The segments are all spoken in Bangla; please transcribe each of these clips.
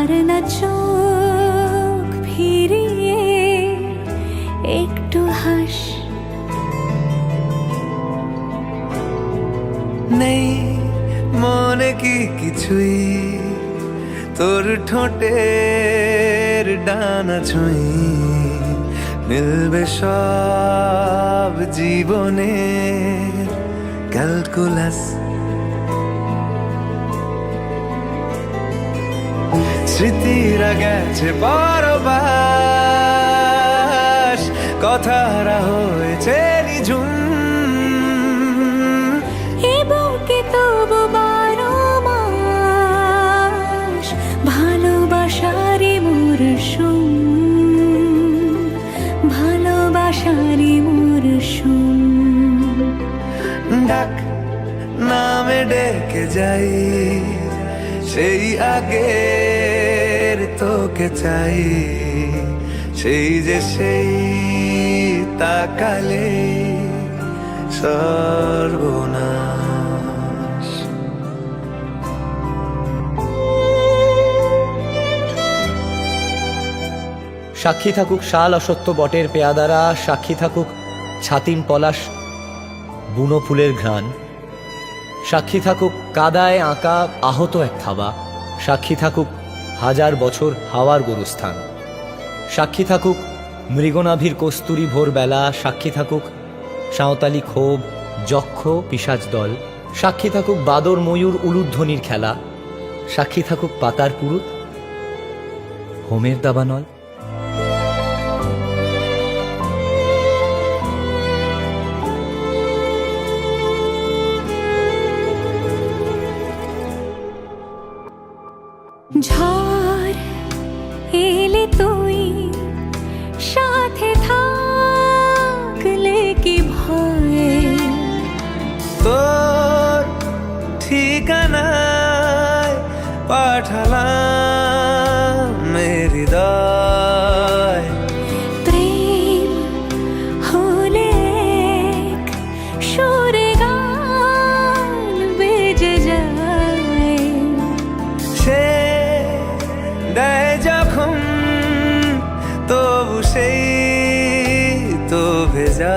আর না চোখ ফিরিয়ে একটু হাস। নেই মনে কি কিছুই, তোর ঠোঁটের ডানা ছুঁই, মিলবে সব জীবনে ক্যালকুলাস। স্মৃতিরা গেছে পরবাস, কথারা হয়েছে নিঝুম। এ বুকে তবু 12 মাস ভালোবাসারই মরশুম, ভালোবাসারই মরশুম। ডাক নামে ডেকে যাই, সেই আগের তোকে চাই, সেই যে সেই তাকালে সর্বনাশ। সাক্ষী থাকুক শাল অসত্য বটের পেয়াদারা, সাক্ষী থাকুক ছাতিম পলাশ বুনো ফুলের ঘ্রাণ, সাক্ষী থাকুক কাদায় আঁকা আহত এক থাবা, সাক্ষী থাকুক হাজার বছর হাওয়ার গরুস্থান, সাক্ষী থাকুক মৃগনাভির কস্তুরী ভোরবেলা, সাক্ষী থাকুক সাঁওতালি ক্ষোভ যক্ষ পিশাচ দল, সাক্ষী থাকুক বাদর ময়ূর উলুধ্বনির খেলা, সাক্ষী থাকুক পাতার পুরুত হোমের দাবানল। ঝড় এলে তুই সাথে থাকলে কি ভয়, তোর ঠিকানায় পাঠালাম হৃদয়। প্রেম হলে এক সুরে গান বেজে যায়, সে দেয় যখন তবু সেই তো ভেজায়।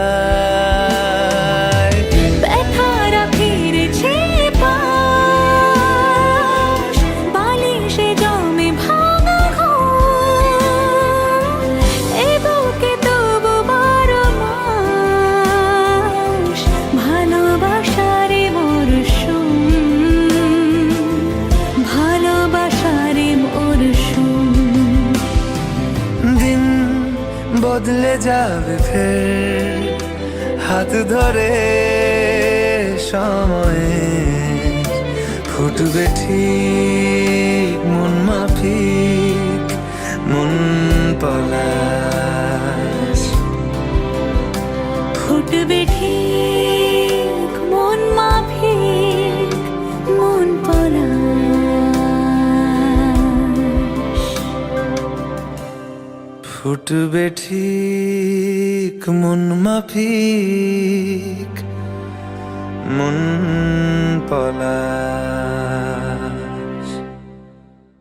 ব্যথারা ফিরেছে পাশ, বালিশে জমে ভাঙা ঘর, এ বুকে তবু 12 মাস ভালোবাসারে মরশুম, ভালোবাসারে মরশুম। দিন বদলে যাবে ফের, হাত ধরে সময়ে ফুটবে ঠিক মন মাফিক মন পলাশ। ফুটবে ঠিক মন মাফিক মন পলাশ, ফুটবে ঠিক মন মাফিক মন পলাশ।